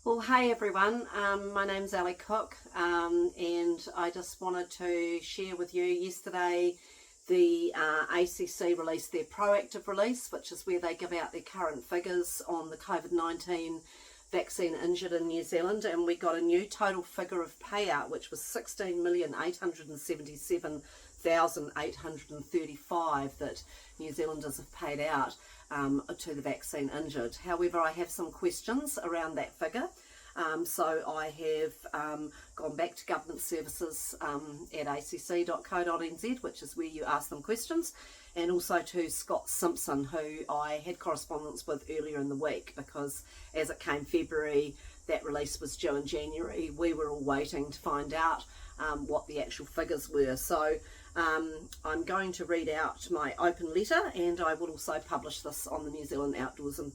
Well, hey everyone, my name's Ali Cook, and I just wanted to share with you yesterday the ACC released their proactive release, which is where they give out their current figures on the COVID-19 vaccine injured in New Zealand, and we got a new total figure of payout, which was 16,877,835 that New Zealanders have paid out to the vaccine injured. However, I have some questions around that figure. So I have gone back to government services at acc.co.nz, which is where you ask them questions, and also to Scott Simpson, who I had correspondence with earlier in the week, because as it came February, that release was due in January. We were all waiting to find out what the actual figures were. So I'm going to read out my open letter, and I will also publish this on the New Zealand Outdoors and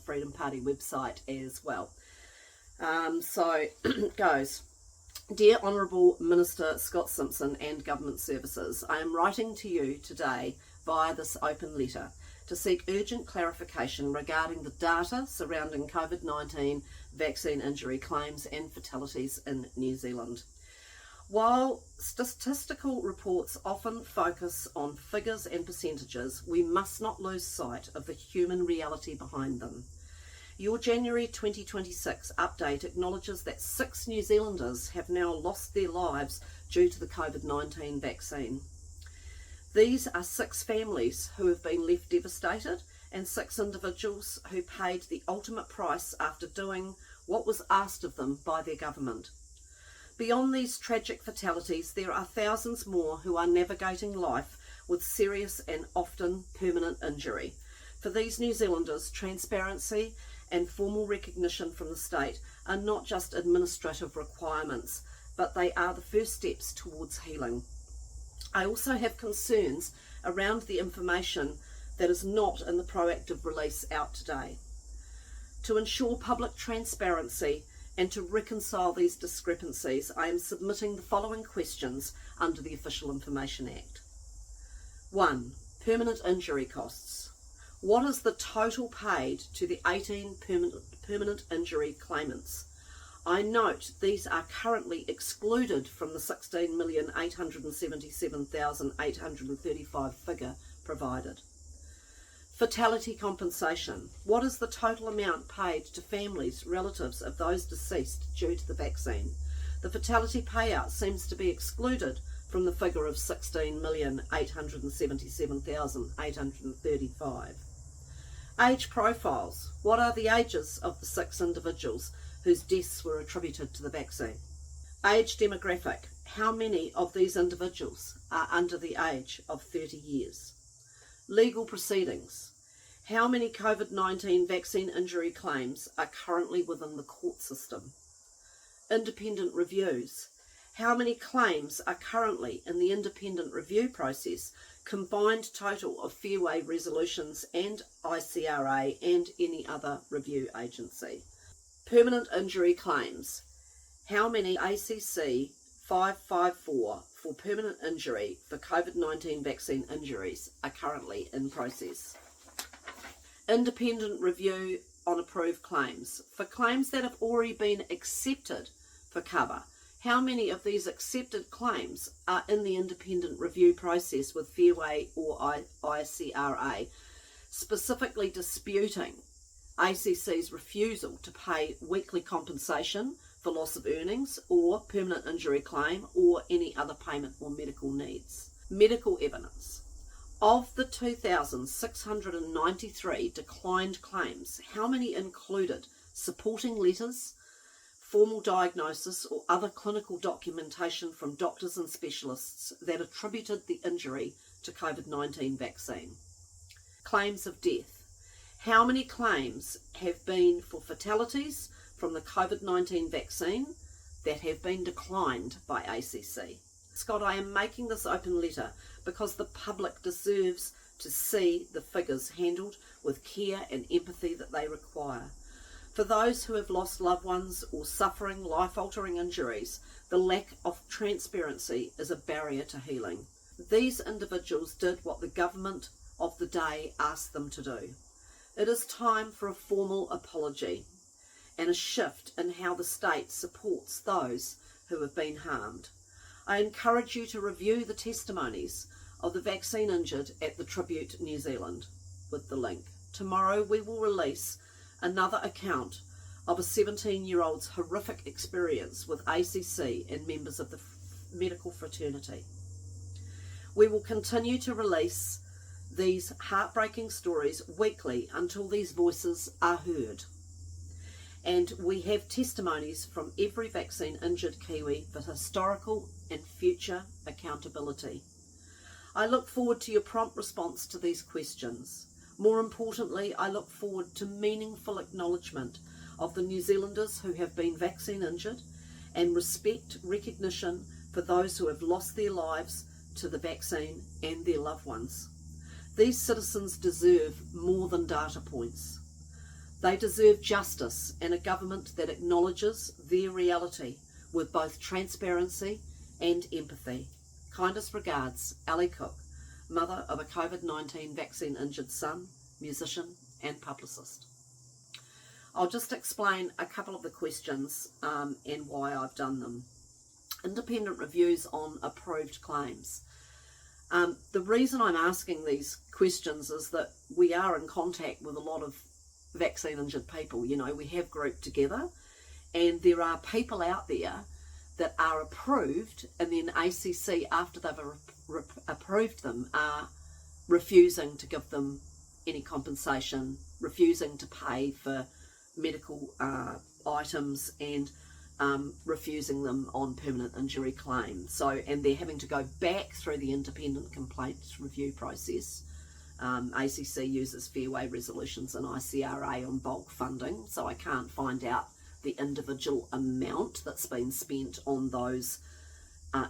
Freedom Party website as well. So it goes. Dear Honourable Minister Scott Simpson and Government Services, I am writing to you today via this open letter to seek urgent clarification regarding the data surrounding COVID-19 vaccine injury claims and fatalities in New Zealand. While statistical reports often focus on figures and percentages, we must not lose sight of the human reality behind them. Your January 2026 update acknowledges that 6 New Zealanders have now lost their lives due to the COVID-19 vaccine. These are 6 families who have been left devastated, and 6 individuals who paid the ultimate price after doing what was asked of them by their government. Beyond these tragic fatalities, there are thousands more who are navigating life with serious and often permanent injury. For these New Zealanders, transparency and formal recognition from the state are not just administrative requirements, but they are the first steps towards healing. I also have concerns around the information that is not in the proactive release out today. To ensure public transparency and to reconcile these discrepancies, I am submitting the following questions under the Official Information Act. 1. Permanent injury costs. What is the total paid to the 18 permanent injury claimants? I note these are currently excluded from the 16,877,835 figure provided. Fatality compensation. What is the total amount paid to families, relatives of those deceased due to the vaccine? The fatality payout seems to be excluded from the figure of 16,877,835. Age profiles. What are the ages of the 6 individuals whose deaths were attributed to the vaccine? Age demographic. How many of these individuals are under the age of 30 years? Legal proceedings. How many COVID-19 vaccine injury claims are currently within the court system? Independent reviews. How many claims are currently in the independent review process? Combined total of Fairway resolutions and ICRA and any other review agency. Permanent injury claims. How many ACC 554 for permanent injury for COVID-19 vaccine injuries are currently in process? Independent review on approved claims. For claims that have already been accepted for cover, how many of these accepted claims are in the independent review process with Fairway or ICRA, specifically disputing ACC's refusal to pay weekly compensation for loss of earnings or permanent injury claim or any other payment or medical needs? Medical evidence. Of the 2,693 declined claims, how many included supporting letters, formal diagnosis or other clinical documentation from doctors and specialists that attributed the injury to COVID-19 vaccine? Claims of death. How many claims have been for fatalities from the COVID-19 vaccine that have been declined by ACC? Scott, I am making this open letter because the public deserves to see the figures handled with care and empathy that they require. For those who have lost loved ones or suffering life-altering injuries, the lack of transparency is a barrier to healing. These individuals did what the government of the day asked them to do. It is time for a formal apology. and a shift in how the state supports those who have been harmed. I encourage you to review the testimonies of the vaccine injured at the Tribute New Zealand with the link. Tomorrow we will release another account of a 17-year-old's horrific experience with ACC and members of the medical fraternity. We will continue to release these heartbreaking stories weekly until these voices are heard. And we have testimonies from every vaccine injured Kiwi for historical and future accountability. I look forward to your prompt response to these questions. More importantly, I look forward to meaningful acknowledgement of the New Zealanders who have been vaccine injured and recognition for those who have lost their lives to the vaccine and their loved ones. These citizens deserve more than data points. They deserve justice and a government that acknowledges their reality with both transparency and empathy. Kindest regards, Ali Cook, mother of a COVID-19 vaccine injured son, musician and publicist. I'll just explain a couple of the questions and why I've done them. Independent reviews on approved claims. The reason I'm asking these questions is that we are in contact with a lot of vaccine injured people. You know, we have grouped together, and there are people out there that are approved, and then ACC, after they've approved them, are refusing to give them any compensation, refusing to pay for medical items, and refusing them on permanent injury claims. So, and they're having to go back through the independent complaints review process. ACC uses fairway resolutions and ICRA on bulk funding, so I can't find out the individual amount that's been spent on those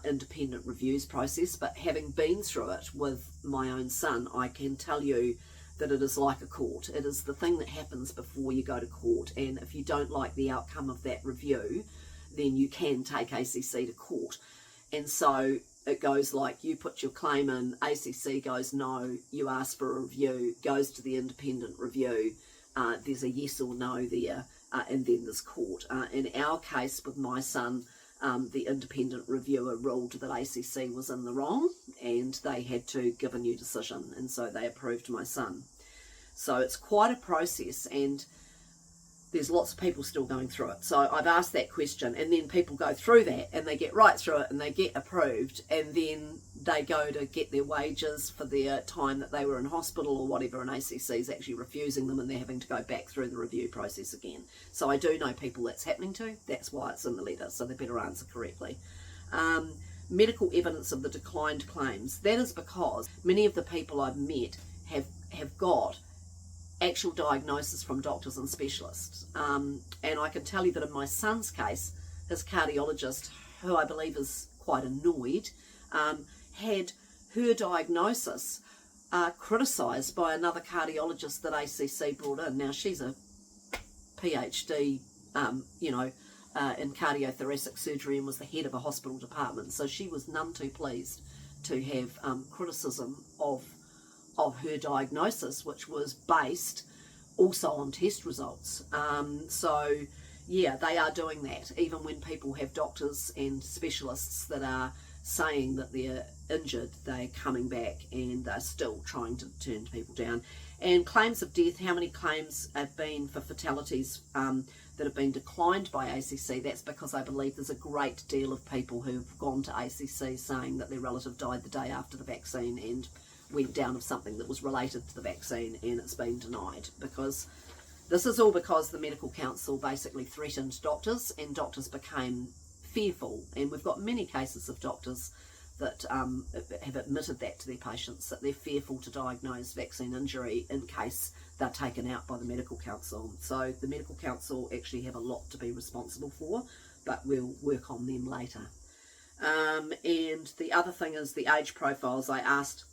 independent reviews process, but having been through it with my own son, I can tell you that it is like a court. It is the thing that happens before you go to court, and if you don't like the outcome of that review, then you can take ACC to court. And so it goes like, you put your claim in, ACC goes no, you ask for a review, goes to the independent review, there's a yes or no there, and then there's court. In our case with my son, the independent reviewer ruled that ACC was in the wrong and they had to give a new decision, and so they approved my son. So it's quite a process, and there's lots of people still going through it. So I've asked that question, and then people go through that and they get right through it and they get approved, and then they go to get their wages for their time that they were in hospital or whatever, and ACC is actually refusing them and they're having to go back through the review process again. So I do know people that's happening to. That's why it's in the letter, so they better answer correctly. Medical evidence of the declined claims. That is because many of the people I've met have got actual diagnosis from doctors and specialists. And I can tell you that in my son's case, his cardiologist, who I believe is quite annoyed, had her diagnosis criticised by another cardiologist that ACC brought in. Now, she's a PhD, in cardiothoracic surgery and was the head of a hospital department. So she was none too pleased to have criticism of her diagnosis, which was based also on test results. So yeah, they are doing that. Even when people have doctors and specialists that are saying that they're injured, they're coming back and they're still trying to turn people down. And claims of death, how many claims have been for fatalities that have been declined by ACC? That's because I believe there's a great deal of people who've gone to ACC saying that their relative died the day after the vaccine and went down of something that was related to the vaccine, and it's been denied. Because this is all because the medical council basically threatened doctors, and doctors became fearful, and we've got many cases of doctors that have admitted that to their patients, that they're fearful to diagnose vaccine injury in case they're taken out by the medical council. So the medical council actually have a lot to be responsible for, but we'll work on them later. And the other thing is the age profiles. I asked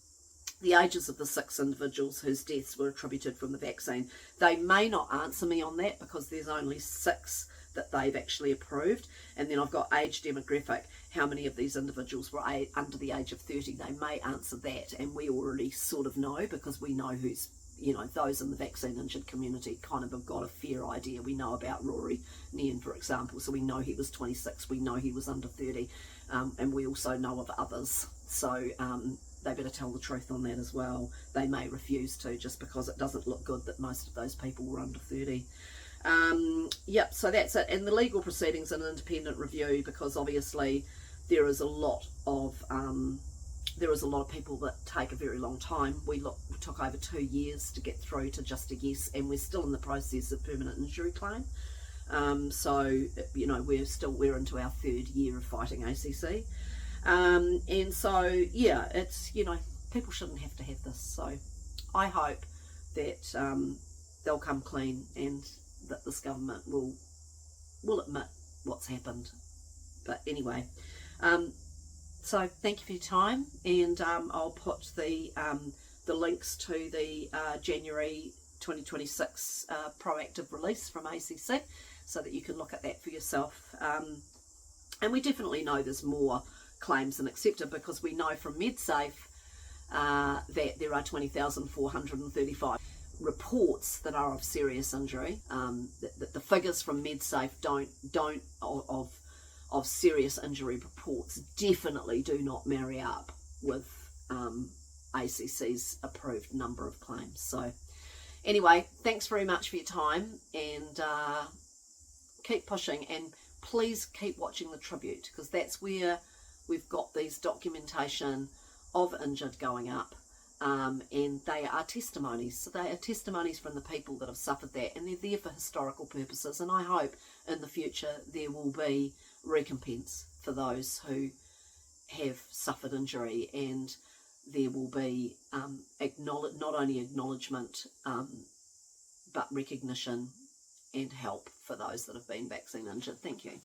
the ages of the 6 individuals whose deaths were attributed from the vaccine. They may not answer me on that because there's only 6 that they've actually approved. And then I've got age demographic, how many of these individuals were under the age of 30. They may answer that, and we already sort of know because we know who's, you know, those in the vaccine injured community kind of have got a fair idea. We know about Rory Nien, for example, so we know he was 26, we know he was under 30, and we also know of others. So they better tell the truth on that as well. They may refuse to, just because it doesn't look good that most of those people were under 30. Yep, so that's it. And the legal proceedings and independent review, because obviously there is a lot of people that take a very long time. We took over 2 years to get through to just a yes, and we're still in the process of permanent injury claim. So, you know, we're into our 3rd year of fighting ACC. And so, yeah, it's, you know, people shouldn't have to have this. So I hope that they'll come clean, and that this government will admit what's happened. But anyway, so thank you for your time, and I'll put the links to the January 2026 proactive release from ACC, so that you can look at that for yourself. And we definitely know there's more claims than accepted, because we know from MedSafe that there are 20,435 reports that are of serious injury. The figures from MedSafe don't of serious injury reports definitely do not marry up with ACC's approved number of claims. So anyway, thanks very much for your time, and keep pushing, and please keep watching the Tribute, because that's where we've got these documentation of injured going up, and they are testimonies. So they are testimonies from the people that have suffered that, and they're there for historical purposes, and I hope in the future there will be recompense for those who have suffered injury, and there will be not only acknowledgement but recognition and help for those that have been vaccine injured. Thank you.